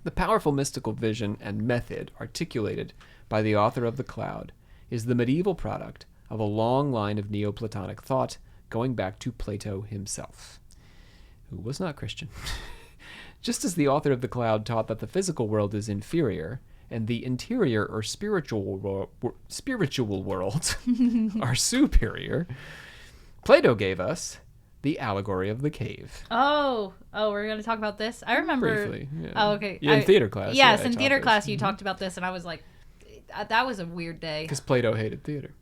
The powerful mystical vision and method articulated by the author of The Cloud is the medieval product of a long line of Neoplatonic thought going back to Plato himself, who was not Christian. Just as the author of The Cloud taught that the physical world is inferior and the interior or spiritual worlds are superior, Plato gave us the allegory of the cave. Oh, we're going to talk about this? I remember. Briefly, yeah. Oh, okay. Yeah, in theater class. Yes, yeah, in theater class you talked about this, and I was like, that was a weird day. Because Plato hated theater.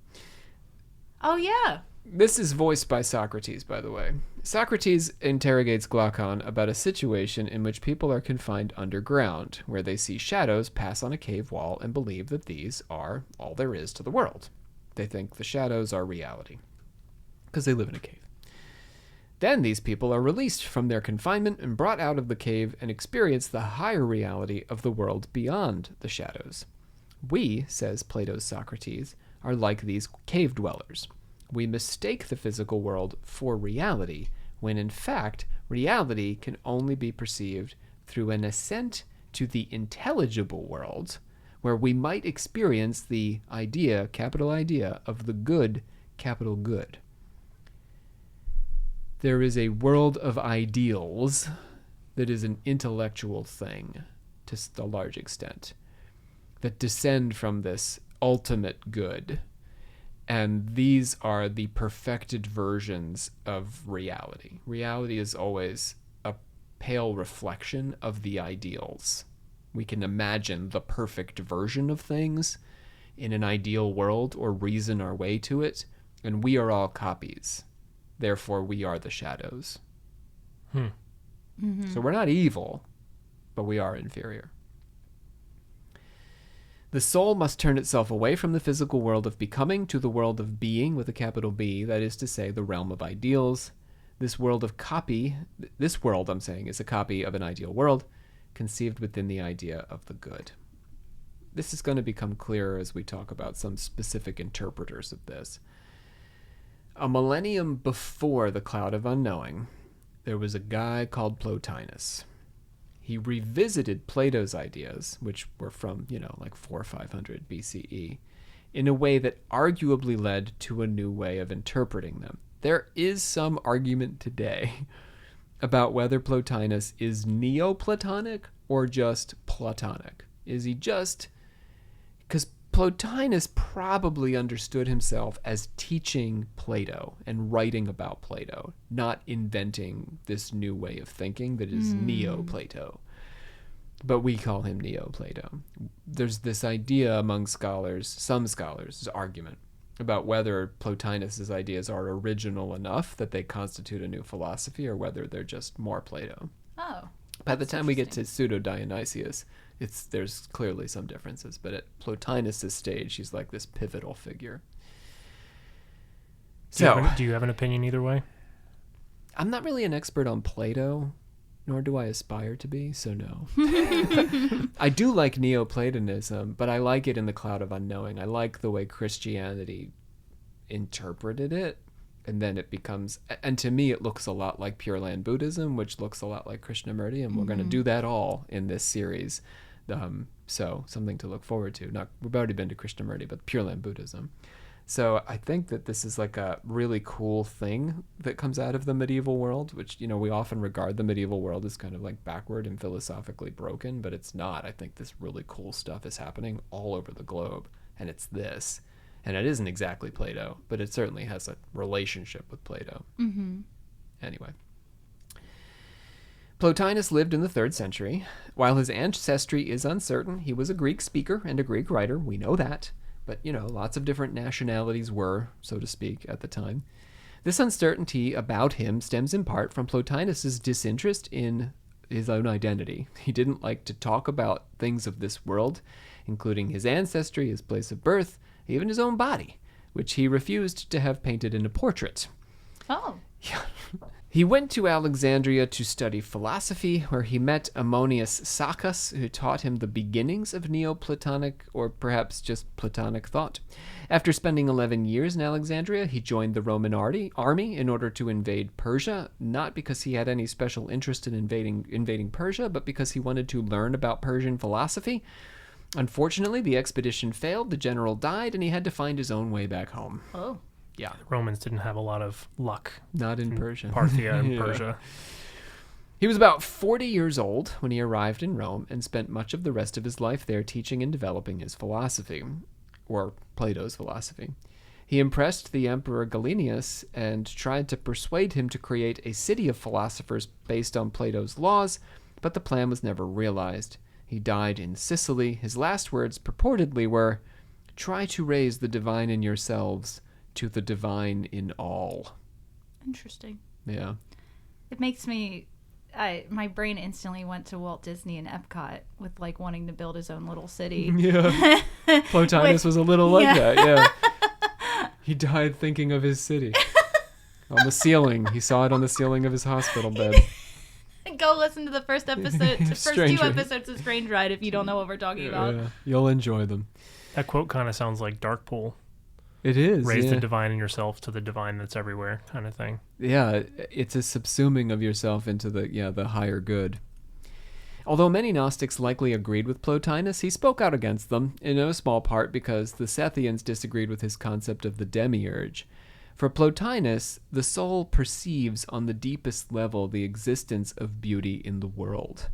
Oh, yeah. This is voiced by Socrates, by the way. Socrates interrogates Glaucon about a situation in which people are confined underground, where they see shadows pass on a cave wall and believe that these are all there is to the world. They think the shadows are reality, because they live in a cave. Then these people are released from their confinement and brought out of the cave and experience the higher reality of the world beyond the shadows. We, says Plato's Socrates, are like these cave dwellers. We mistake the physical world for reality, when in fact, reality can only be perceived through an ascent to the intelligible world, where we might experience the idea, capital idea, of the good, capital good. There is a world of ideals that is an intellectual thing, to a large extent, that descend from this ultimate good. And these are the perfected versions of reality. Reality is always a pale reflection of the ideals. We can imagine the perfect version of things in an ideal world or reason our way to it, and we are all copies. Therefore, we are the shadows. Mm-hmm. So we're not evil, but we are inferior. The soul must turn itself away from the physical world of becoming to the world of being with a capital B, that is to say, the realm of ideals. This world, I'm saying, is a copy of an ideal world conceived within the idea of the good. This is going to become clearer as we talk about some specific interpreters of this. A millennium before the Cloud of Unknowing, there was a guy called Plotinus. He revisited Plato's ideas, which were from, like 400 or 500 BCE, in a way that arguably led to a new way of interpreting them. There is some argument today about whether Plotinus is Neoplatonic or just Platonic. Is he just... Because Plotinus probably understood himself as teaching Plato and writing about Plato, not inventing this new way of thinking that is Neo-Plato. But we call him Neo-Plato. There's this idea among scholars, some scholars, this argument about whether Plotinus's ideas are original enough that they constitute a new philosophy or whether they're just more Plato. Oh. By the time we get to Pseudo-Dionysius, there's clearly some differences, but at Plotinus' stage, he's like this pivotal figure. Do you have an opinion either way? I'm not really an expert on Plato, nor do I aspire to be, so no. I do like Neoplatonism, but I like it in the Cloud of Unknowing. I like the way Christianity interpreted it, and then it becomes, and to me it looks a lot like Pure Land Buddhism, which looks a lot like Krishnamurti, and we're going to do that all in this series. So something to look forward to. We've already been to Krishnamurti, but Pure Land Buddhism. So I think that this is like a really cool thing that comes out of the medieval world, which, we often regard the medieval world as kind of like backward and philosophically broken, but it's not. I think this really cool stuff is happening all over the globe, and it's this. And it isn't exactly Plato, but it certainly has a relationship with Plato. Mm-hmm. Anyway. Plotinus lived in the 3rd century. While his ancestry is uncertain, he was a Greek speaker and a Greek writer. We know that. But, lots of different nationalities were, so to speak, at the time. This uncertainty about him stems in part from Plotinus's disinterest in his own identity. He didn't like to talk about things of this world, including his ancestry, his place of birth, even his own body, which he refused to have painted in a portrait. Oh. Yeah. He went to Alexandria to study philosophy, where he met Ammonius Saccas, who taught him the beginnings of Neoplatonic, or perhaps just Platonic thought. After spending 11 years in Alexandria, he joined the Roman army in order to invade Persia, not because he had any special interest in invading Persia, but because he wanted to learn about Persian philosophy. Unfortunately, the expedition failed, the general died, and he had to find his own way back home. Oh. Yeah. The Romans didn't have a lot of luck. Not in Persia. Parthia and Yeah. Persia. He was about 40 years old when he arrived in Rome and spent much of the rest of his life there teaching and developing his philosophy, or Plato's philosophy. He impressed the Emperor Galenius and tried to persuade him to create a city of philosophers based on Plato's laws, but the plan was never realized. He died in Sicily. His last words purportedly were, "Try to raise the divine in yourselves to the divine in all." Interesting. Yeah. It makes me... my brain instantly went to Walt Disney and Epcot with like wanting to build his own little city. Yeah. Plotinus was a little like that, yeah. He died thinking of his city. On the ceiling. He saw it on the ceiling of his hospital bed. Go listen to the first episode, the first Strange two Ride. episodes of Strange Ride if you don't know what we're talking about. Yeah, you'll enjoy them. That quote kind of sounds like Darkpool. It is. Raise yeah. the divine in yourself to the divine that's everywhere kind of thing. Yeah, it's a subsuming of yourself into the higher good. Although many Gnostics likely agreed with Plotinus, he spoke out against them, in no small part because the Sethians disagreed with his concept of the demiurge. For Plotinus, the soul perceives on the deepest level the existence of beauty in the world.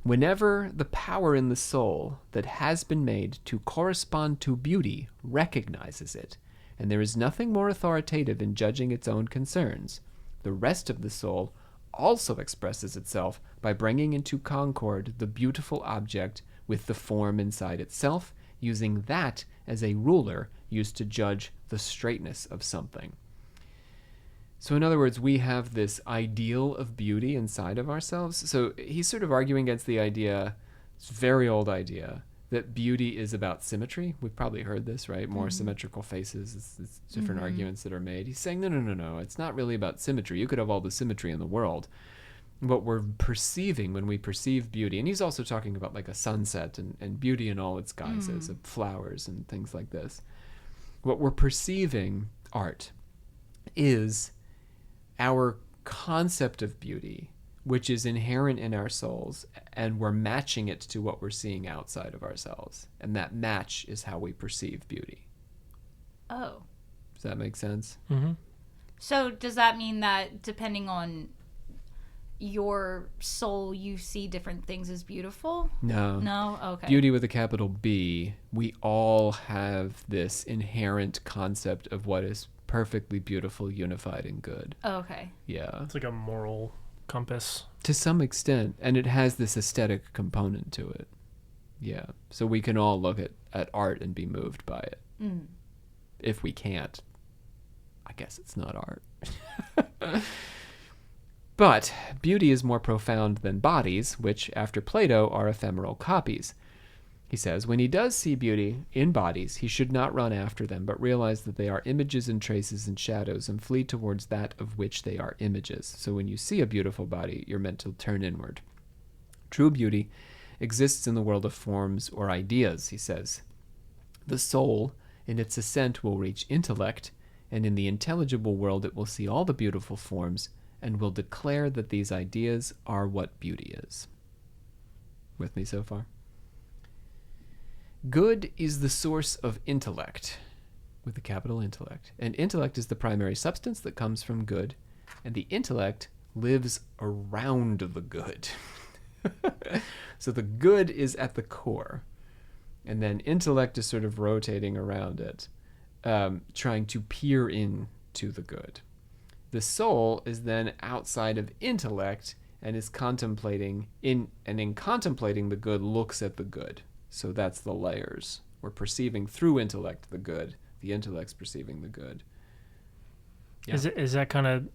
Whenever the power in the soul that has been made to correspond to beauty recognizes it, and there is nothing more authoritative in judging its own concerns, the rest of the soul also expresses itself by bringing into concord the beautiful object with the form inside itself, using that as a ruler used to judge the straightness of something. So in other words, we have this ideal of beauty inside of ourselves. So he's sort of arguing against the idea, this very old idea, that beauty is about symmetry. We've probably heard this, right? More symmetrical faces. It's different arguments that are made. He's saying, no. It's not really about symmetry. You could have all the symmetry in the world. What we're perceiving when we perceive beauty, and he's also talking about like a sunset and beauty in all its guises, of flowers and things like this. What we're perceiving, art, is our concept of beauty, which is inherent in our souls, and we're matching it to what we're seeing outside of ourselves. And that match is how we perceive beauty. Oh. Does that make sense? Mm-hmm. So does that mean that depending on your soul, you see different things as beautiful? No. No? Okay. Beauty with a capital B, we all have this inherent concept of what is perfectly beautiful, unified, and good. Okay. Yeah. It's like a moral compass. To some extent. And it has this aesthetic component to it. Yeah. So we can all look at art and be moved by it. Mm. If we can't, I guess it's not art. But beauty is more profound than bodies, which, after Plato, are ephemeral copies. He says, when he does see beauty in bodies, he should not run after them, but realize that they are images and traces and shadows, and flee towards that of which they are images. So when you see a beautiful body, you're meant to turn inward. True beauty exists in the world of forms or ideas, he says. The soul, in its ascent, will reach intellect, and in the intelligible world it will see all the beautiful forms, and will declare that these ideas are what beauty is. With me so far? Good is the source of intellect, with a capital intellect. And intellect is the primary substance that comes from good, and the intellect lives around the good. So the good is at the core, and then intellect is sort of rotating around it, trying to peer into the good. The soul is then outside of intellect and is contemplating in contemplating the good, looks at the good. So that's the layers. We're perceiving through intellect the good. The intellect's perceiving the good. Yeah. Is that kind of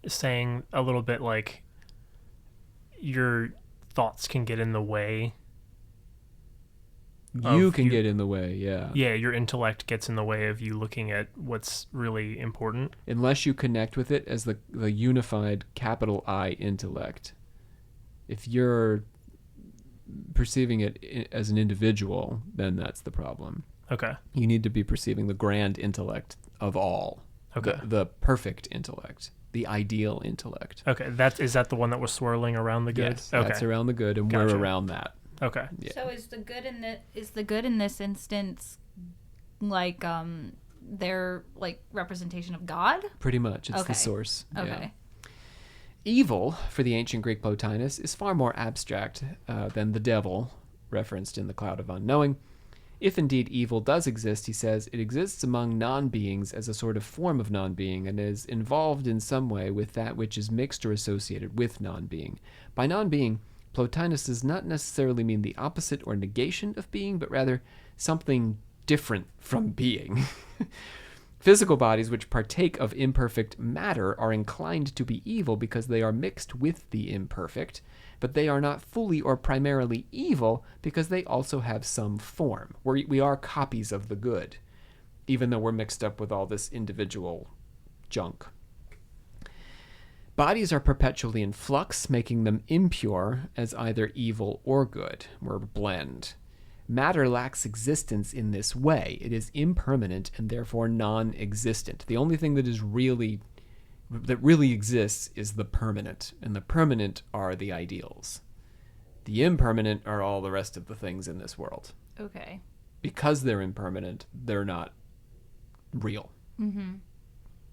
saying a little bit like your thoughts can get in the way You can get in the way, yeah. Yeah, your intellect gets in the way of you looking at what's really important. Unless you connect with it as the unified capital I intellect. If you're perceiving it as an individual, then that's the problem. Okay. You need to be perceiving the grand intellect of all. Okay. The perfect intellect. The ideal intellect. Okay. Is that the one that was swirling around the good? Yes, okay. that's around the good, and Gotcha. we're around that. Okay. Yeah. So is the good in this instance like their like representation of God? Pretty much. It's Okay. the source. Okay. Yeah. Evil, for the ancient Greek Plotinus, is far more abstract than the devil, referenced in the Cloud of Unknowing. If indeed evil does exist, he says, it exists among non-beings as a sort of form of non-being and is involved in some way with that which is mixed or associated with non-being. By non-being, Plotinus does not necessarily mean the opposite or negation of being, but rather something different from being. Physical bodies which partake of imperfect matter are inclined to be evil because they are mixed with the imperfect, but they are not fully or primarily evil because they also have some form. We are copies of the good, even though we're mixed up with all this individual junk. Bodies are perpetually in flux, making them impure as either evil or good. We're a blend. Matter lacks existence in this way. It is impermanent and therefore non-existent. The only thing that really exists is the permanent, and the permanent are the ideals. The impermanent are all the rest of the things in this world. Okay. Because they're impermanent, they're not real.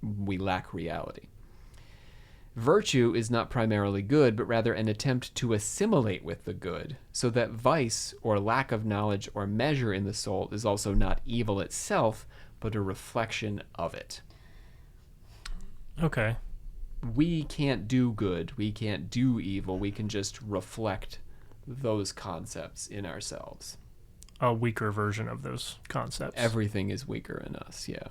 We lack reality. Virtue is not primarily good, but rather an attempt to assimilate with the good, so that vice, or lack of knowledge or measure in the soul, is also not evil itself, but a reflection of it. Okay. We can't do good, we can't do evil, we can just reflect those concepts in ourselves. A weaker version of those concepts. Everything is weaker in us, yeah.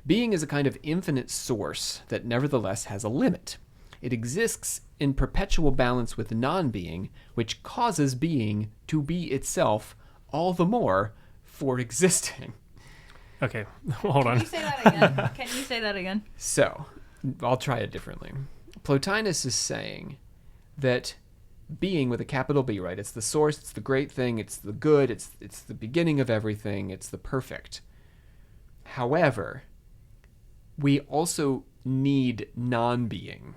Being is a kind of infinite source that nevertheless has a limit. It exists in perpetual balance with non-being, which causes being to be itself all the more for existing. Okay, hold on. Can you say that again? Can you say that again? So, I'll try it differently. Plotinus is saying that being with a capital B, right? It's the source, it's the great thing, it's the good, it's the beginning of everything, it's the perfect. However, we also need non-being,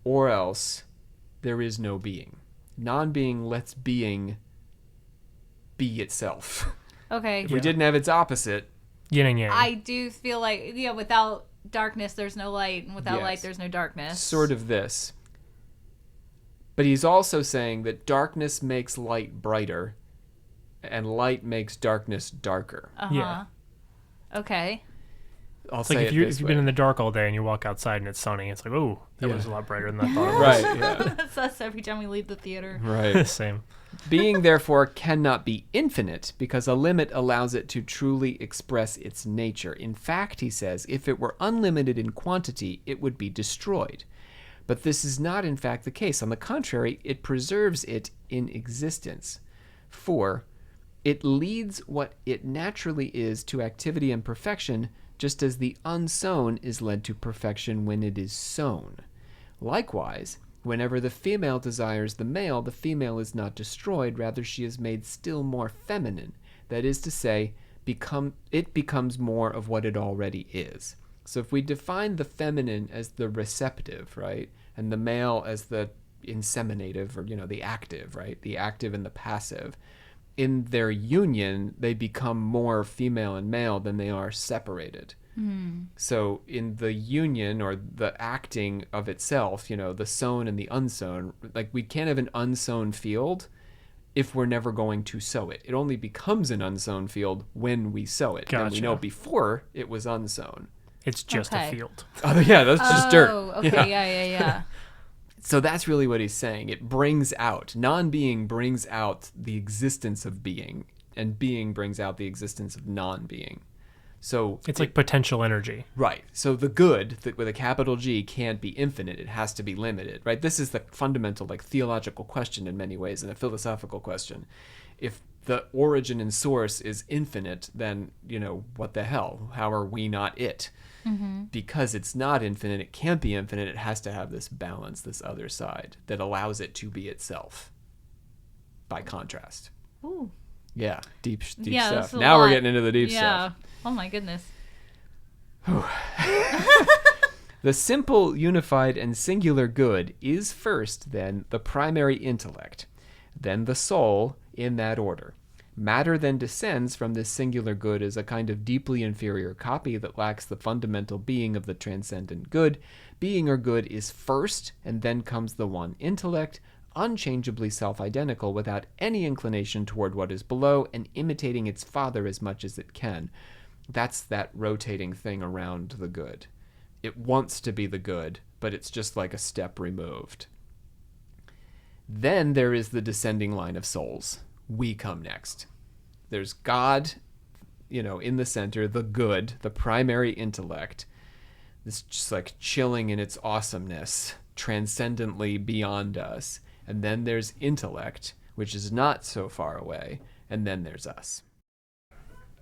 or else there is no being. Non-being lets being be itself. Okay. If we didn't have its opposite, Yin and yang. I do feel like, without darkness, there's no light, and without Yes. light, there's no darkness. sort of this. But he's also saying that darkness makes light brighter, and light makes darkness darker. Uh-huh. Yeah. Okay. I'll It's say like it if this you've way. been in the dark all day and you walk outside and it's sunny, it's like, oh, that Yeah. was a lot brighter than I thought it was. Right, yeah. That's us every time we leave the theater. Right. Same. Being, therefore, cannot be infinite because a limit allows it to truly express its nature. In fact, he says, if it were unlimited in quantity, it would be destroyed. But this is not, in fact, the case. On the contrary, it preserves it in existence. For it leads what it naturally is to activity and perfection, just as the unsown is led to perfection when it is sown. Likewise, whenever the female desires the male is not destroyed, rather she is made still more feminine. That is to say, it becomes more of what it already is. So if we define the feminine as the receptive, right, and the male as the inseminative, or, the active, right, the active and the passive, in their union, they become more female and male than they are separated. So in the union, or the acting of itself, the sown and the unsown, like we can't have an unsown field if we're never going to sow it. It only becomes an unsown field when we sow it. And we Gotcha. know before it was unsown. It's just Okay. a field. Oh yeah, that's just dirt. Oh, okay, yeah. So that's really what he's saying. It brings out, non-being brings out the existence of being, and being brings out the existence of non-being. So It's like potential energy. right. So the good, with a capital G, can't be infinite. It has to be limited, right? This is the fundamental, theological question in many ways, and a philosophical question. If the origin and source is infinite, then, what the hell? How are we not it? Because it's not infinite, it can't be infinite, it has to have this balance, this other side that allows it to be itself, by contrast. Ooh. Yeah, deep Yeah, stuff. that's a Now we're lot. getting into the deep Yeah. stuff. Oh my goodness. The simple, unified, and singular good is first, then, the primary intellect, then the soul, in that order. Matter then descends from this singular good as a kind of deeply inferior copy that lacks the fundamental being of the transcendent good. Being or good is first, and then comes the one intellect, unchangeably self-identical, without any inclination toward what is below, and imitating its father as much as it can. That's that rotating thing around the good. It wants to be the good, but it's just like a step removed. Then there is the descending line of souls. We come next. There's God, in the center, the good, the primary intellect. This just like chilling in its awesomeness, transcendently beyond us. And then there's intellect, which is not so far away. And then there's us.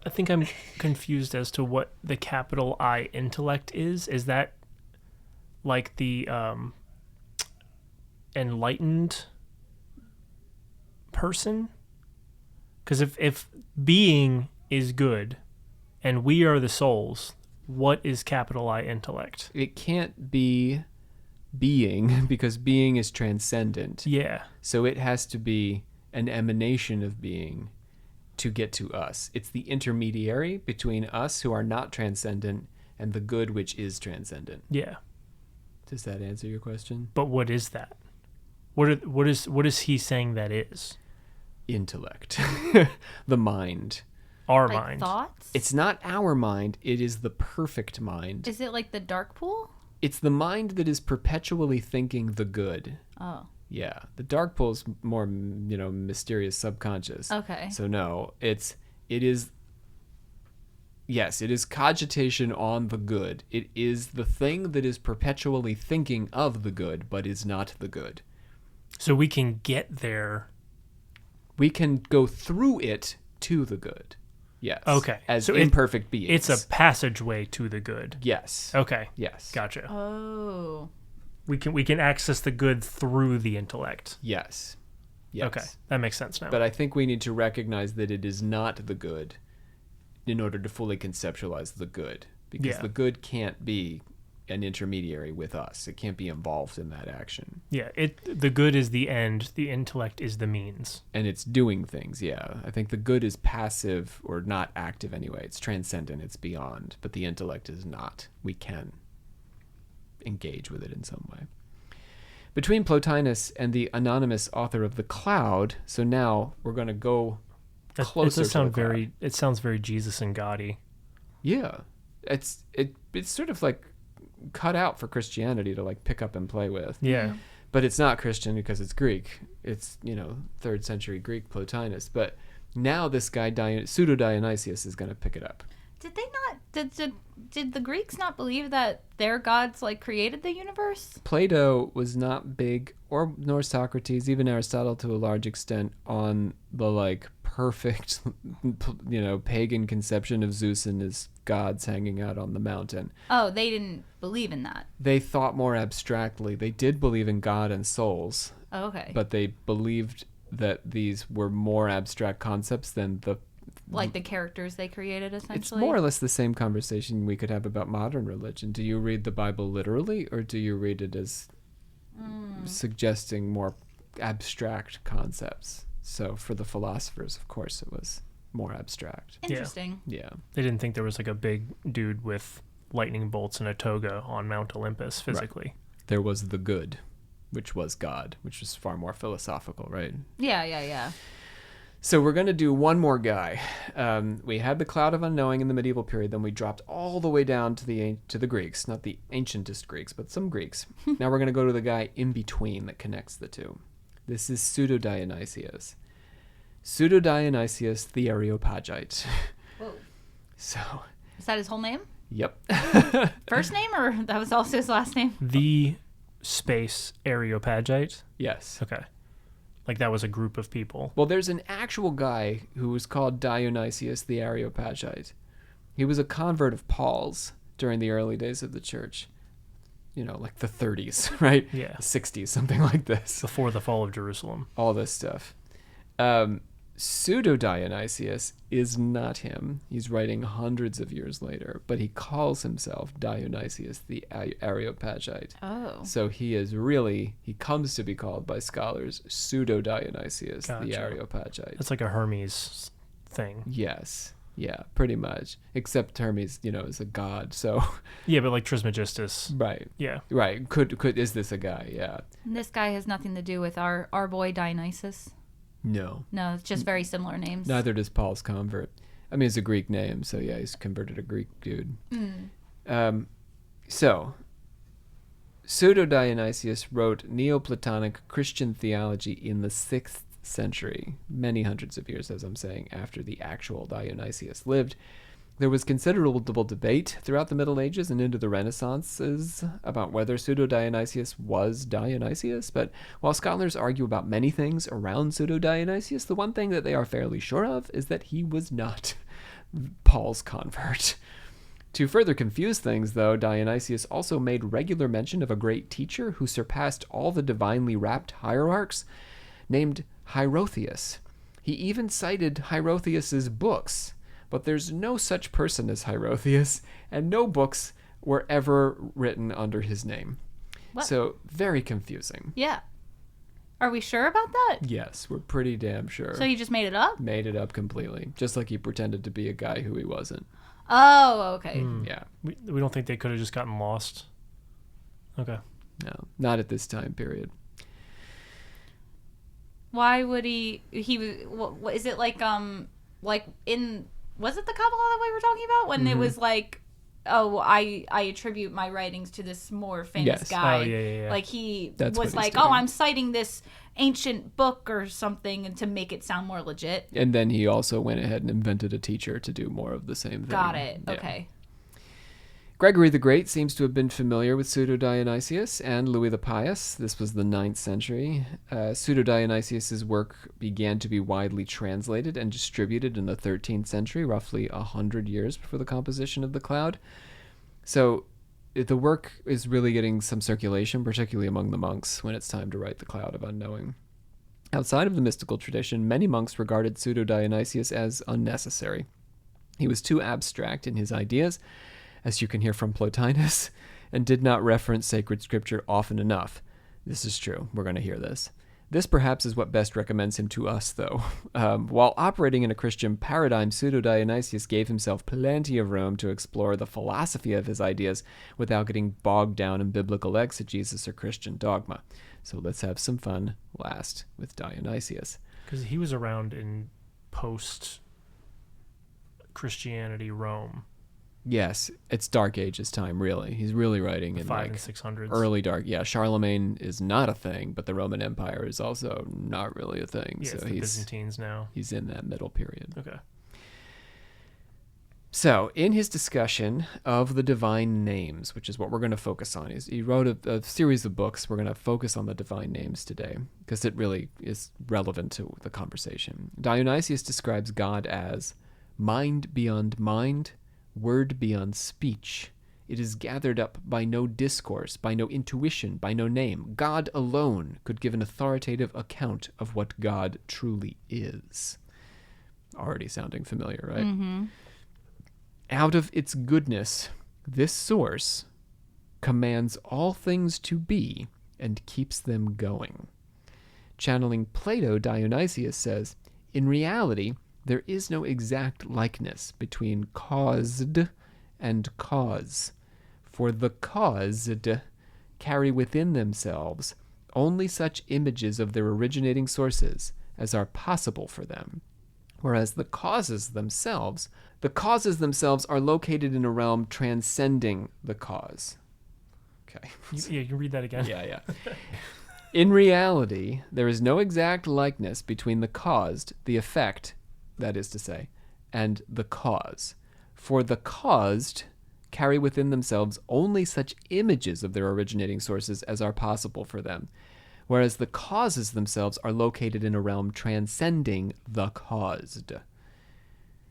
I think I'm confused as to what the capital I intellect is. Is that like the enlightened person? Because if being is good and we are the souls, what is capital I intellect? It can't be being because being is transcendent. Yeah. So it has to be an emanation of being to get to us. It's the intermediary between us who are not transcendent and the good which is transcendent. Yeah. Does that answer your question? But what is that? What is he saying that is? Intellect. The mind. Our Like mind. thoughts? It's not our mind, it is the perfect mind. Is it like the dark pool? It's the mind that is perpetually thinking the good. Oh. Yeah, the dark pool's more, mysterious subconscious. Okay. So no, it is cogitation on the good. It is the thing that is perpetually thinking of the good, but is not the good. So we can get there. We can go through it to the good. Yes. Okay. As So imperfect beings. It's a passageway to the good. Yes. Okay. Yes. Gotcha. Oh. We can access the good through the intellect. Yes. Yes. Okay. That makes sense now. But I think we need to recognize that it is not the good in order to fully conceptualize the good. Because Yeah. the good can't be an intermediary with us. It can't be involved in that action. Yeah, the good is the end, the intellect is the means. And it's doing things, yeah. I think the good is passive or not active anyway. It's transcendent, it's beyond. But the intellect is not. We can engage with it in some way. Between Plotinus and the anonymous author of The Cloud, so now we're going to go closer to the cloud. It sounds very Jesus and God-y. Yeah. It's sort of like cut out for Christianity to like pick up and play with. Yeah. But it's not Christian because it's Greek. It's, 3rd century Greek Plotinus. But now this guy, Pseudo-Dionysius, is going to pick it up. Did they not? Did the Greeks not believe that their gods like created the universe? Plato was not big, nor Socrates, even Aristotle to a large extent, on the like perfect, pagan conception of Zeus and his gods hanging out on the mountain. Oh, they didn't believe in that. They thought more abstractly. They did believe in God and souls, Oh, okay. but they believed that these were more abstract concepts than Like the characters they created, essentially. It's more or less the same conversation we could have about modern religion. Do you read the Bible literally, or do you read it as suggesting more abstract concepts? So for the philosophers, of course, it was more abstract. Interesting. Yeah. They didn't think there was like a big dude with lightning bolts and a toga on Mount Olympus physically. Right. There was the good, which was God, which was far more philosophical, right? Yeah. So we're going to do one more guy. We had the Cloud of Unknowing in the medieval period, then we dropped all the way down to the Greeks, not the ancientest Greeks, but some Greeks. Now we're going to go to the guy in between that connects the two. This is Pseudo-Dionysius. Pseudo-Dionysius the Areopagite. Whoa. So. Is that his whole name? Yep. First name, or that was also his last name? The space Areopagite? Yes. Okay. Like that was a group of people. Well, there's an actual guy who was called Dionysius the Areopagite. He was a convert of Paul's during the early days of the church. Like the 30s, right? Yeah. 60s, something like this. Before the fall of Jerusalem. All this stuff. Pseudo-Dionysius is not him. He's writing hundreds of years later, but he calls himself Dionysius the Areopagite. Oh. So he comes to be called by scholars Pseudo-Dionysius the Gotcha. Areopagite. That's like a Hermes thing. Yes. Yeah, pretty much. Except Hermes, is a god, so... Yeah, but like Trismegistus. Right. Yeah. Right. Is this a guy? Yeah. And this guy has nothing to do with our boy Dionysus. No. No, it's just very similar names. Neither does Paul's convert. I mean, it's a Greek name, so yeah, he's converted a Greek dude. So, Pseudo-Dionysius wrote Neoplatonic Christian theology in the 6th century, many hundreds of years, as I'm saying, after the actual Dionysius lived. There was considerable debate throughout the Middle Ages and into the Renaissances about whether Pseudo-Dionysius was Dionysius, but while scholars argue about many things around Pseudo-Dionysius, the one thing that they are fairly sure of is that he was not Paul's convert. To further confuse things, though, Dionysius also made regular mention of a great teacher who surpassed all the divinely wrapped hierarchs, named Hierotheus. He even cited Hierotheus's books, but there's no such person as Hierotheus, and no books were ever written under his name. What? So, very confusing. Yeah. Are we sure about that? Yes, we're pretty damn sure. So he just made it up? Made it up completely, just like he pretended to be a guy who he wasn't. Oh, okay. Yeah. We don't think they could have just gotten lost. Okay. No, not at this time period. Why would he what is it like in was it the Kabbalah that we were talking about when it was like, oh, I attribute my writings to this more famous Yes. guy. Oh, yeah. Like he That's what was he's like, doing. oh, I'm citing this ancient book or something and to make it sound more legit. And then he also went ahead and invented a teacher to do more of the same thing. Got it. Yeah. Okay. Gregory the Great seems to have been familiar with Pseudo-Dionysius and Louis the Pious. This was the 9th century. Pseudo-Dionysius's work began to be widely translated and distributed in the 13th century, roughly 100 years before the composition of the Cloud. So the work is really getting some circulation, particularly among the monks, when it's time to write the Cloud of Unknowing. Outside of the mystical tradition, many monks regarded Pseudo-Dionysius as unnecessary. He was too abstract in his ideas, as you can hear from Plotinus, and did not reference sacred scripture often enough. This is true. We're going to hear this. This perhaps is what best recommends him to us, though. While operating in a Christian paradigm, Pseudo-Dionysius gave himself plenty of room to explore the philosophy of his ideas without getting bogged down in biblical exegesis or Christian dogma. So let's have some fun last with Dionysius. Because he was around in post-Christianity Rome. Yes, it's Dark Ages time, really. He's really writing in 500s and 600s. early dark. Yeah, Charlemagne is not a thing, but the Roman Empire is also not really a thing. Yeah, So it's the Byzantines now. he's in that middle period. Okay. So, in his discussion of the divine names, which is what we're going to focus on, he wrote a series of books. We're going to focus on the divine names today because it really is relevant to the conversation. Dionysius describes God as mind beyond mind, word beyond speech. It is gathered up by no discourse, by no intuition, by no name. God alone could give an authoritative account of what God truly is. Already sounding familiar, right? Mm-hmm. Out of its goodness, this source commands all things to be and keeps them going. Channeling Plato, Dionysius says, in reality, there is no exact likeness between caused and cause, for the caused carry within themselves only such images of their originating sources as are possible for them, whereas the causes themselves are located in a realm transcending the cause. Okay. Yeah, you can read that again. Yeah. In reality, there is no exact likeness between the caused, the effect, that is to say, and the cause. For the caused carry within themselves only such images of their originating sources as are possible for them, whereas the causes themselves are located in a realm transcending the caused.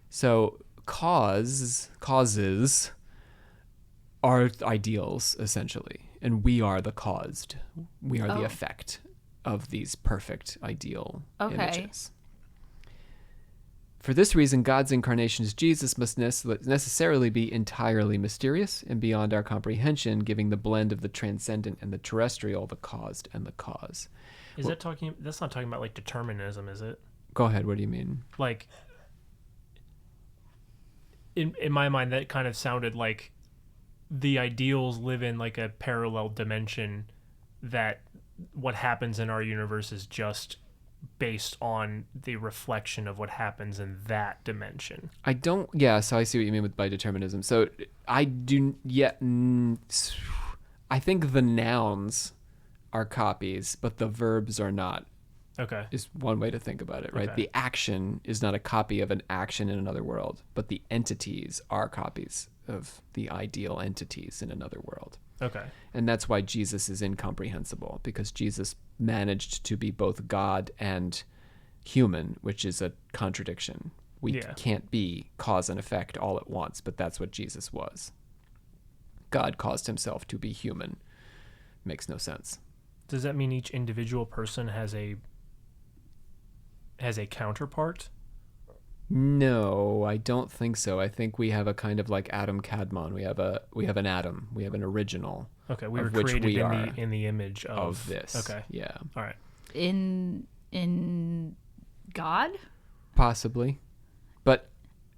So causes are ideals, essentially, and we are the caused. We are the effect of these perfect ideal images. For this reason, God's incarnation as Jesus must necessarily be entirely mysterious and beyond our comprehension, giving the blend of the transcendent and the terrestrial, the caused and the cause. That's not talking about like determinism, is it? Go ahead, what do you mean? Like, in my mind, that kind of sounded like the ideals live in like a parallel dimension, that what happens in our universe is just based on the reflection of what happens in that dimension. So I see what you mean by determinism. So I think the nouns are copies, but the verbs are not. Okay. Is one way to think about it, right? Okay. The action is not a copy of an action in another world, but the entities are copies of the ideal entities in another world. Okay. And that's why Jesus is incomprehensible, because Jesus managed to be both God and human, which is a contradiction. We can't be cause and effect all at once, but that's what Jesus was. God caused himself to be human. Makes no sense. Does that mean each individual person has a counterpart? No, I don't think so. I think we have a kind of like Adam Kadmon. We have an Adam. We have an original. Okay, we were which created we are in the image of this. Okay. Yeah. All right. In God? Possibly. But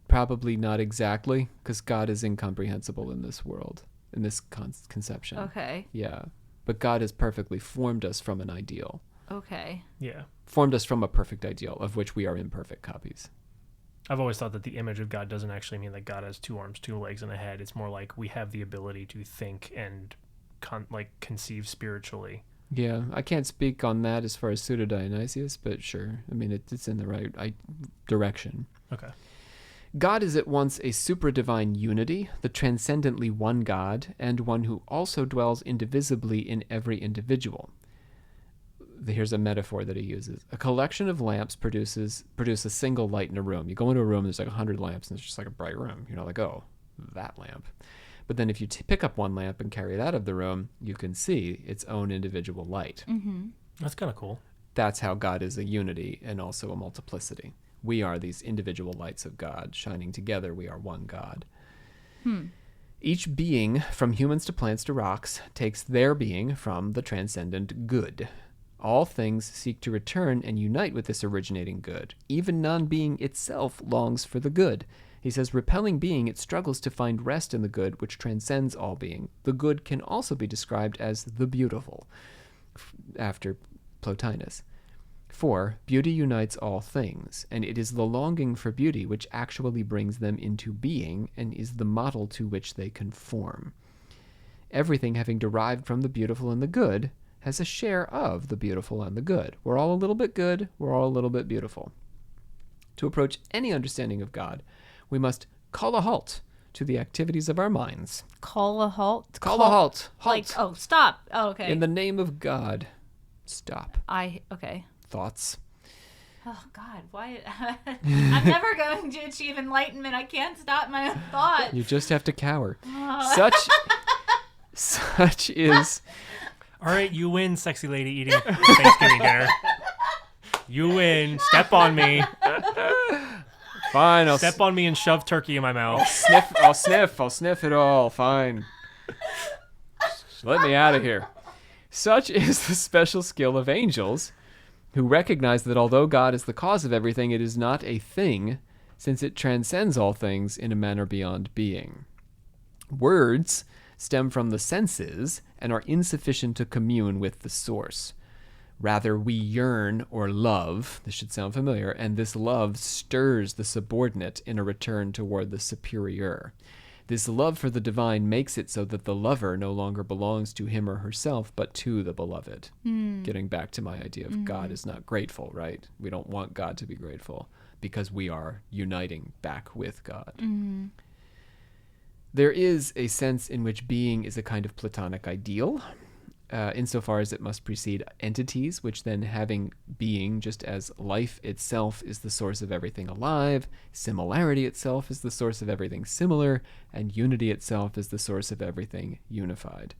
probably not exactly, because God is incomprehensible in this world, in this conception. Okay. Yeah. But God has perfectly formed us from an ideal. Okay. Yeah. Formed us from a perfect ideal, of which we are imperfect copies. I've always thought that the image of God doesn't actually mean that God has 2 arms, 2 legs, and a head. It's more like we have the ability to think and conceive spiritually. Yeah, I can't speak on that as far as Pseudo-Dionysius, but sure. I mean, it's in the right direction. Okay. God is at once a supra-divine unity, the transcendently one God, and one who also dwells indivisibly in every individual. Here's a metaphor that he uses. A collection of lamps produce a single light in a room. You go into a room, there's like 100 lamps, and it's just like a bright room. You're not like, oh, that lamp. But then if you pick up one lamp and carry it out of the room, you can see its own individual light. Mm-hmm. That's kind of cool. That's how God is a unity and also a multiplicity. We are these individual lights of God. Shining together, we are one God. Each being, from humans to plants to rocks, takes their being from the transcendent good. All things seek to return and unite with this originating good. Even non-being itself longs for the good. He says, repelling being, it struggles to find rest in the good, which transcends all being. The good can also be described as the beautiful, after Plotinus. For beauty unites all things, and it is the longing for beauty which actually brings them into being and is the model to which they conform. Everything having derived from the beautiful and the good has a share of the beautiful and the good. We're all a little bit good, we're all a little bit beautiful. To approach any understanding of God, we must call a halt to the activities of our minds. Call a halt? Call a halt. Halt. Like, oh, stop. Oh, okay. In the name of God. Stop. Okay. Thoughts? Oh, God, why? I'm never going to achieve enlightenment. I can't stop my own thoughts. You just have to cower. Such is... All right, you win, sexy lady eating Thanksgiving dinner. You win. Step on me. Fine, Step on me and shove turkey in my mouth. I'll sniff it all. Fine. Just let me out of here. Such is the special skill of angels, who recognize that although God is the cause of everything, it is not a thing, since it transcends all things in a manner beyond being. Words stem from the senses and are insufficient to commune with the source. Rather, we yearn or love, this should sound familiar, and this love stirs the subordinate in a return toward the superior. This love for the divine makes it so that the lover no longer belongs to him or herself, but to the beloved. Getting back to my idea of God is not grateful, right? We don't want God to be grateful because we are uniting back with God. There is a sense in which being is a kind of Platonic ideal, insofar as it must precede entities, which then having being, just as life itself is the source of everything alive, similarity itself is the source of everything similar, and unity itself is the source of everything unified.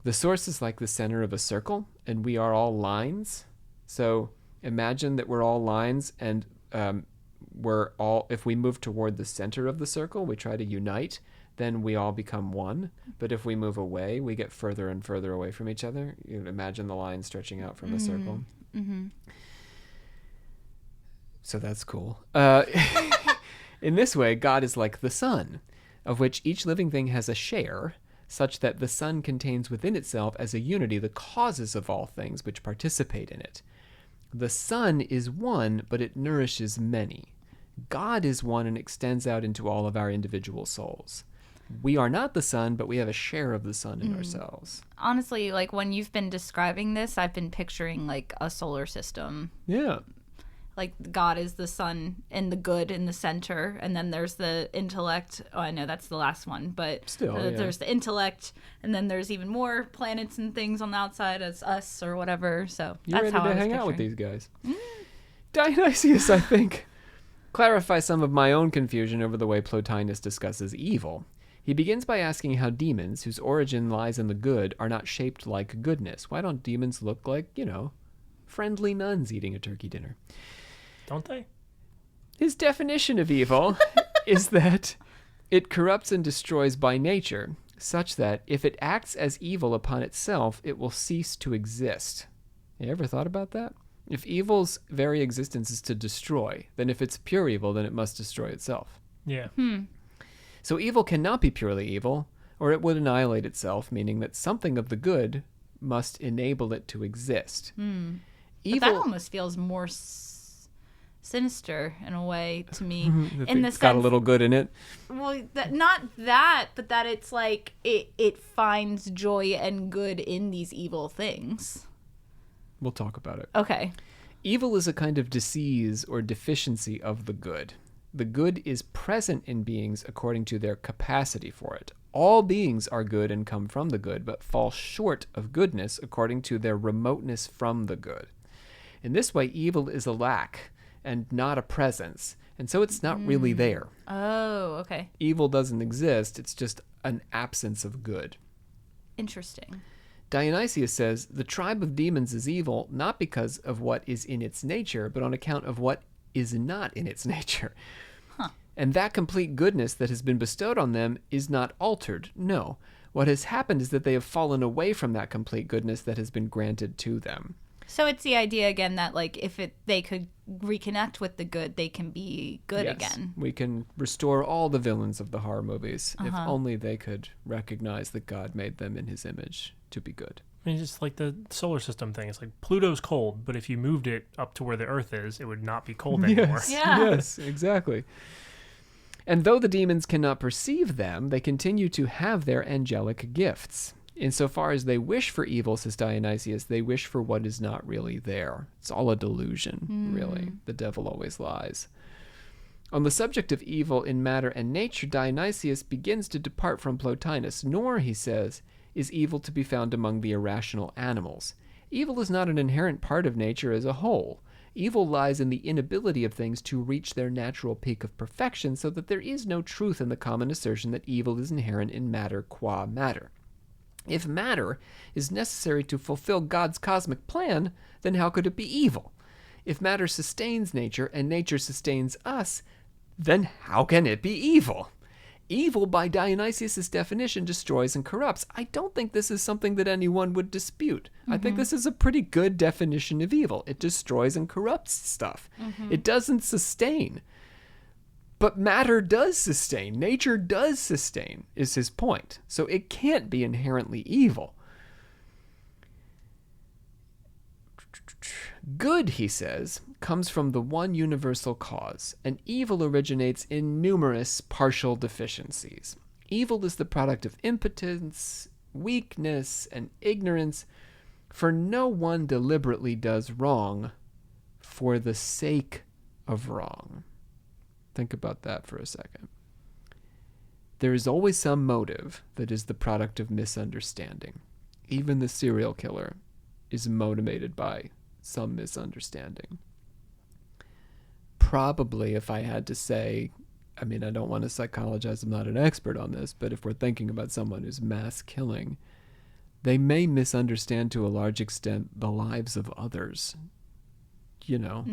The source is like the center of a circle, and we are all lines. So imagine that we're all lines, and if we move toward the center of the circle, we try to unite, then we all become one. But if we move away, we get further and further away from each other. You can imagine the line stretching out from the circle. Mm-hmm. So that's cool. In this way, God is like the sun, of which each living thing has a share, such that the sun contains within itself as a unity the causes of all things which participate in it. The sun is one, but it nourishes many. God is one and extends out into all of our individual souls. We are not the sun, but we have a share of the sun in ourselves. Honestly, like when you've been describing this, I've been picturing like a solar system. Yeah. Like God is the sun and the good in the center, and then there's the intellect. Oh, I know that's the last one, but Still, yeah. there's the intellect, and then there's even more planets and things on the outside as us or whatever. So You're that's ready how I to was hang out with picturing. these guys. Dionysius, I think, clarify some of my own confusion over the way Plotinus discusses evil. He begins by asking how demons, whose origin lies in the good, are not shaped like goodness. Why don't demons look like, friendly nuns eating a turkey dinner? Don't they? His definition of evil is that it corrupts and destroys by nature, such that if it acts as evil upon itself, it will cease to exist. You ever thought about that? If evil's very existence is to destroy, then if it's pure evil, then it must destroy itself. Yeah. So evil cannot be purely evil, or it would annihilate itself, meaning that something of the good must enable it to exist. But that almost feels more sinister in a way to me. In the It's got a little good in it. Well, not that, but that it's like it finds joy and good in these evil things. We'll talk about it. Okay. Evil is a kind of disease or deficiency of the good. The good is present in beings according to their capacity for it. All beings are good and come from the good, but fall short of goodness according to their remoteness from the good. In this way, evil is a lack and not a presence, and so it's not really there. Oh, okay. Evil doesn't exist, it's just an absence of good. Interesting. Dionysius says, the tribe of demons is evil not because of what is in its nature, but on account of what is not in its nature. And that complete goodness that has been bestowed on them is not altered. No. What has happened is that they have fallen away from that complete goodness that has been granted to them. So it's the idea again that like if they could reconnect with the good, they can be good again. We can restore all the villains of the horror movies if only they could recognize that God made them in his image to be good. I mean, just like the solar system thing. It's like Pluto's cold, but if you moved it up to where the Earth is, it would not be cold anymore. Yes, exactly. And though the demons cannot perceive them, they continue to have their angelic gifts. Insofar as they wish for evil, says Dionysius, they wish for what is not really there. It's all a delusion, really. The devil always lies. On the subject of evil in matter and nature, Dionysius begins to depart from Plotinus, nor, he says, is evil to be found among the irrational animals. Evil is not an inherent part of nature as a whole. Evil lies in the inability of things to reach their natural peak of perfection, so that there is no truth in the common assertion that evil is inherent in matter qua matter. If matter is necessary to fulfill God's cosmic plan, then how could it be evil? If matter sustains nature and nature sustains us, then how can it be evil? Evil, by Dionysius' definition, destroys and corrupts. I don't think this is something that anyone would dispute. I think this is a pretty good definition of evil. It destroys and corrupts stuff. It doesn't sustain. But matter does sustain. Nature does sustain, is his point. So it can't be inherently evil. Good, he says, comes from the one universal cause, and evil originates in numerous partial deficiencies. Evil is the product of impotence, weakness, and ignorance, for no one deliberately does wrong for the sake of wrong. Think about that for a second. There is always some motive that is the product of misunderstanding. even the serial killer is motivated by some misunderstanding. Probably, if I had to say, I mean, I don't want to psychologize, I'm not an expert on this, but if we're thinking about someone who's mass killing, they may misunderstand to a large extent the lives of others. You know,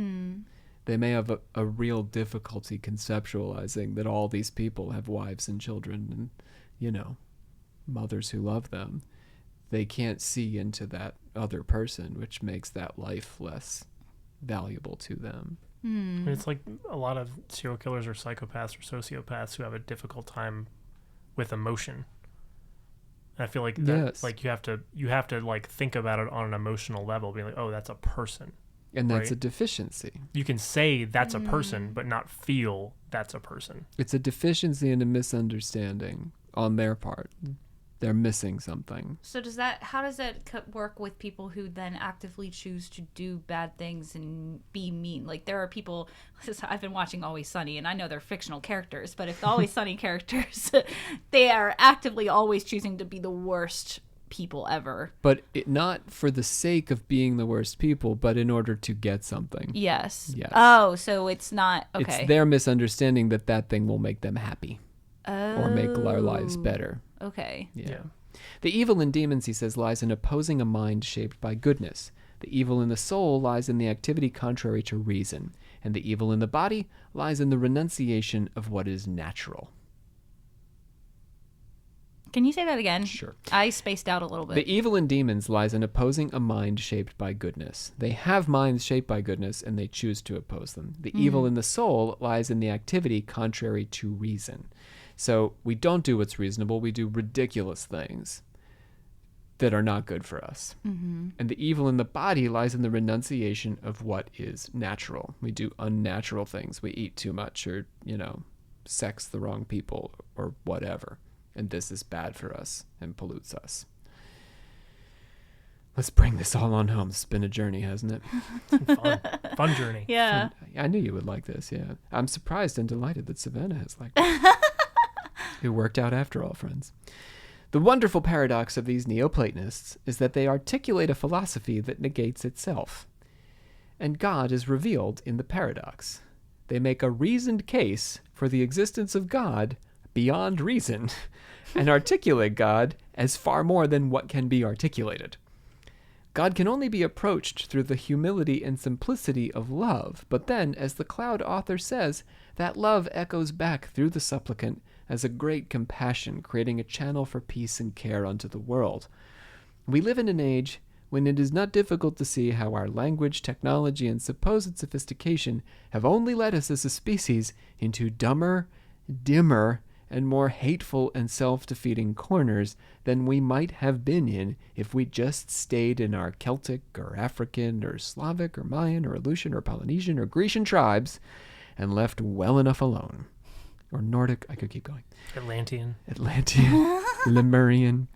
they may have a real difficulty conceptualizing that all these people have wives and children and, you know, mothers who love them. They can't see into that other person, which makes that life less valuable to them. I mean, it's like a lot of serial killers or psychopaths or sociopaths who have a difficult time with emotion. And I feel like that, Yes. like you have to like think about it on an emotional level, being like, oh, that's a person. And that's Right. a deficiency. You can say that's a person, but not feel that's a person. It's a deficiency and a misunderstanding on their part. They're missing something. So how does that work with people who then actively choose to do bad things and be mean? Like there are people, I've been watching Always Sunny and I know they're fictional characters, but if the Always Sunny characters, they are actively always choosing to be the worst people ever. But not for the sake of being the worst people, but in order to get something. Yes. Yes. Oh, so it's not, okay. It's their misunderstanding that that thing will make them happy or make our lives better. Okay. Yeah. The evil in demons, he says, lies in opposing a mind shaped by goodness. The evil in the soul lies in the activity contrary to reason. And the evil in the body lies in the renunciation of what is natural. Can you say that again? Sure. I spaced out a little bit. The evil in demons lies in opposing a mind shaped by goodness. They have minds shaped by goodness, and they choose to oppose them. The evil in the soul lies in the activity contrary to reason. So we don't do what's reasonable. We do ridiculous things that are not good for us. Mm-hmm. And the evil in the body lies in the renunciation of what is natural. We do unnatural things. We eat too much or, you know, sex the wrong people or whatever. And this is bad for us and pollutes us. Let's bring this all on home. It's been a journey, hasn't it? Fun journey. Yeah. I knew you would like this, yeah. I'm surprised and delighted that Savannah has liked it. It worked out after all, friends. The wonderful paradox of these Neoplatonists is that they articulate a philosophy that negates itself. And God is revealed in the paradox. They make a reasoned case for the existence of God beyond reason and articulate God as far more than what can be articulated. God can only be approached through the humility and simplicity of love, but then, as the Cloud author says, that love echoes back through the supplicant as a great compassion, creating a channel for peace and care unto the world. We live in an age when it is not difficult to see how our language, technology, and supposed sophistication have only led us as a species into dumber, dimmer, and more hateful and self-defeating corners than we might have been in if we just stayed in our Celtic or African or Slavic or Mayan or Aleutian or Polynesian or Grecian tribes and left well enough alone. Or Nordic, I could keep going. Atlantean, Lemurian.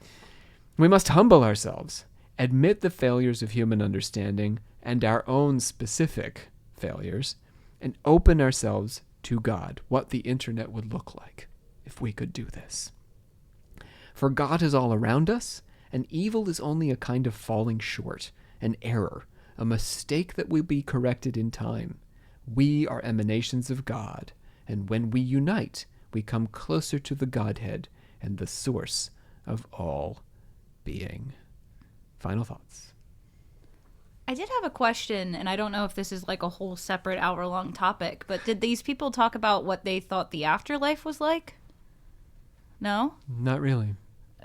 We must humble ourselves, admit the failures of human understanding and our own specific failures, and open ourselves to God, what the internet would look like if we could do this. For God is all around us, and evil is only a kind of falling short, an error, a mistake that will be corrected in time. We are emanations of God, and when we unite, we come closer to the Godhead and the source of all being. Final thoughts. I did have a question, and I don't know if this is like a whole separate hour-long topic, but did these people talk about what they thought the afterlife was like? No? Not really.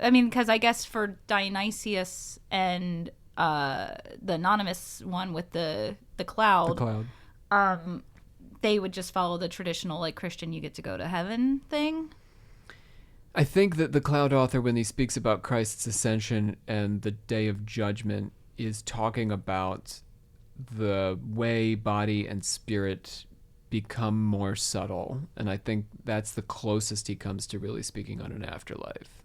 I mean, because I guess for Dionysius and the anonymous one with the cloud, The Cloud. they would just follow the traditional, like, Christian, you get to go to heaven thing. I think that the Cloud author, when he speaks about Christ's ascension and the day of judgment, is talking about the way body and spirit become more subtle. And I think that's the closest he comes to really speaking on an afterlife.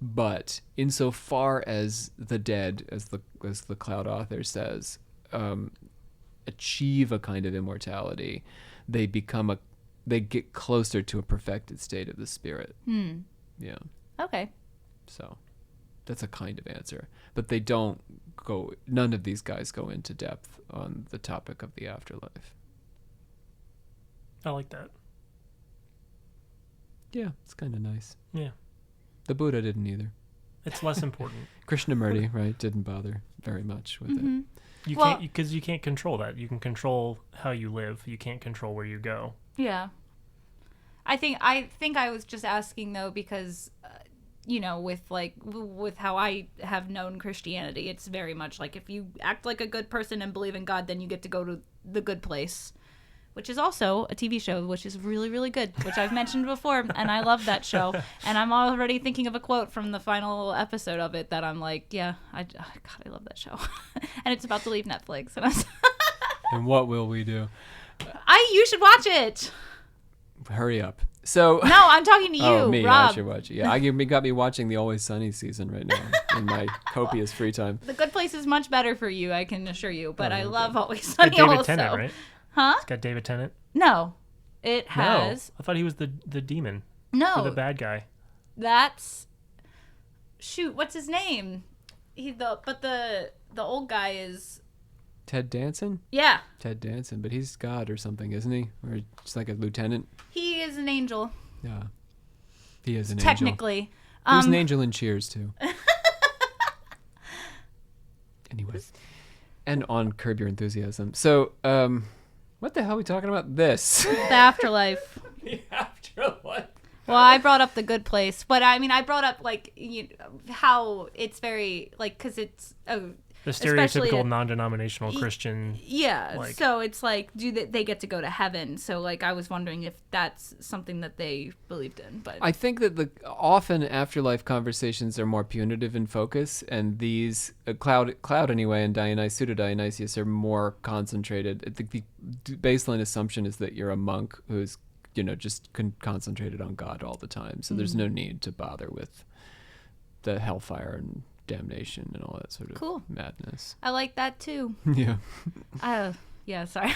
But insofar as the dead, as the Cloud author says, achieve a kind of immortality, they get closer to a perfected state of the spirit. Yeah. Okay. So that's a kind of answer. But they don't go. None of these guys go into depth on the topic of the afterlife. I like that. Yeah, it's kind of nice. Yeah. The Buddha didn't either. It's less important. Krishnamurti, right, didn't bother very much with it. You can't, because you can't control that. You can control how you live. You can't control where you go. Yeah. I think I was just asking though because with how I have known Christianity, it's very much like if you act like a good person and believe in God, then you get to go to the good place, which is also a TV show, which is really, really good, which I've mentioned before, and I love that show. And I'm already thinking of a quote from the final episode of it that I'm like, yeah, I love that show. And it's about to leave Netflix. And And what will we do? You should watch it. Hurry up. So no, I'm talking to you, oh, me, Rob. I should watch it. Yeah, got me watching the Always Sunny season right now in my copious free time. The Good Place is much better for you, I can assure you. But I love Always It's Sunny got David also. Tennant, right? Huh? It's got David Tennant. No, it has. No, I thought he was the demon. No, Or the bad guy. That's what's his name? The old guy is Ted Danson? yeah. Ted Danson, but he's God or something, isn't he? Or just like a lieutenant? He is an angel. Yeah. He is an Technically. angel. He was an angel in Cheers, too. Anyway. And on Curb Your Enthusiasm. So, what the hell are we talking about? This. The afterlife. The afterlife. Well, I brought up The Good Place, but I mean, I brought up how it's very because it's The especially stereotypical non-denominational Christian. Yeah, like, so it's like, they get to go to heaven? So like, I was wondering if that's something that they believed in. But I think that often afterlife conversations are more punitive in focus, and these Cloud anyway, and Pseudo-Dionysius are more concentrated. I think the baseline assumption is that you're a monk who's just concentrated on God all the time. So there's no need to bother with the hellfire and damnation and all that sort of cool madness. I like that too. Yeah. Yeah, sorry.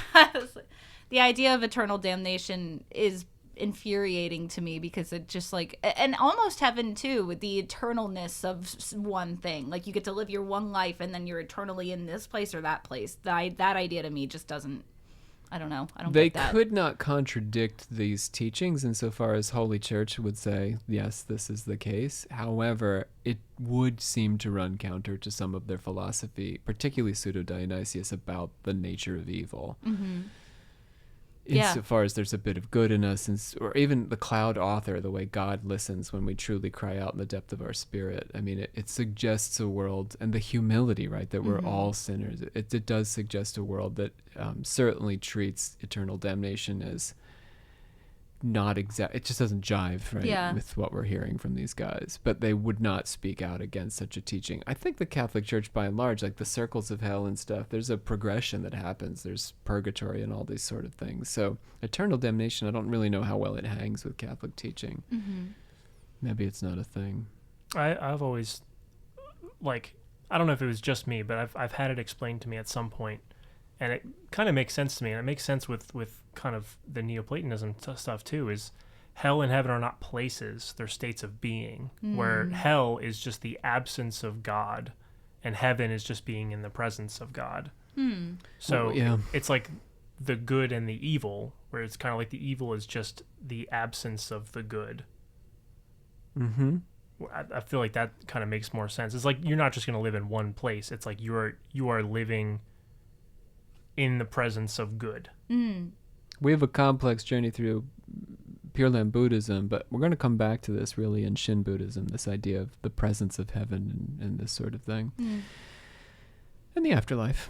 The idea of eternal damnation is infuriating to me because it just and almost heaven too, with the eternalness of one thing. Like you get to live your one life and then you're eternally in this place or that place. That idea to me just doesn't, I don't know. I don't They get that. could not contradict these teachings insofar as Holy Church would say, yes, this is the case. However, it would seem to run counter to some of their philosophy, particularly Pseudo-Dionysius, about the nature of evil. Mm-hmm. Insofar as there's a bit of good in us, or even the Cloud author, the way God listens when we truly cry out in the depth of our spirit. I mean, it suggests a world, and the humility, right, that we're all sinners. It does suggest a world that certainly treats eternal damnation as not exact. It just doesn't jive, right, with what we're hearing from these guys. But they would not speak out against such a teaching. I think the Catholic Church, by and large, like the circles of hell and stuff, there's a progression that happens. There's purgatory and all these sort of things. So eternal damnation, I don't really know how well it hangs with Catholic teaching. Mm-hmm. Maybe it's not a thing. I've always, I don't know if it was just me, but I've had it explained to me at some point, and it kind of makes sense to me, and it makes sense with kind of the Neoplatonism stuff too, is hell and heaven are not places, they're states of being, where hell is just the absence of God, and heaven is just being in the presence of God. So it's like the good and the evil, where it's kind of like the evil is just the absence of the good. Mm-hmm. I feel like that kind of makes more sense. It's like you're not just going to live in one place. It's like you are living in the presence of good. We have a complex journey through Pure Land Buddhism, but we're going to come back to this really in Shin Buddhism, this idea of the presence of heaven and this sort of thing. And the afterlife.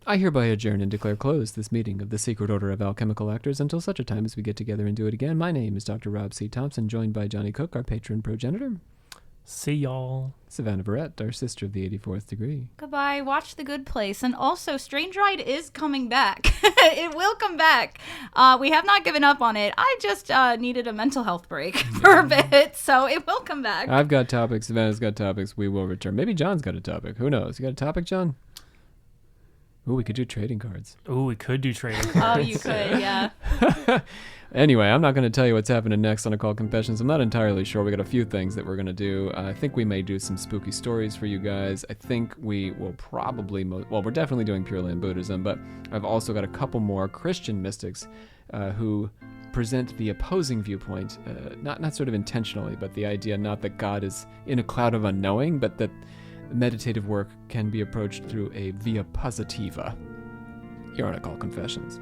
I hereby adjourn and declare closed this meeting of the Secret Order of Alchemical Actors until such a time as we get together and do it again. My name is Dr. Rob C. Thompson, joined by Johnny Cook, our patron progenitor. See y'all. Savannah Barrett, our sister of the 84th degree. Goodbye. Watch The Good Place. And also, Strange Ride is coming back. It will come back. We have not given up on it. I just needed a mental health break for a bit, so it will come back. I've got topics. Savannah's got topics. We will return. Maybe John's got a topic. Who knows? You got a topic, John? Ooh, we could do trading cards. Ooh, we could do trading Oh, cards. you could, yeah. Anyway, I'm not going to tell you what's happening next on Occult Confessions. I'm not entirely sure. We got a few things that we're going to do. I think we may do some spooky stories for you guys. I think we will probably, we're definitely doing Pure Land Buddhism, but I've also got a couple more Christian mystics who present the opposing viewpoint, not sort of intentionally, but the idea not that God is in a cloud of unknowing, but that meditative work can be approached through a via positiva. Here on Occult Confessions.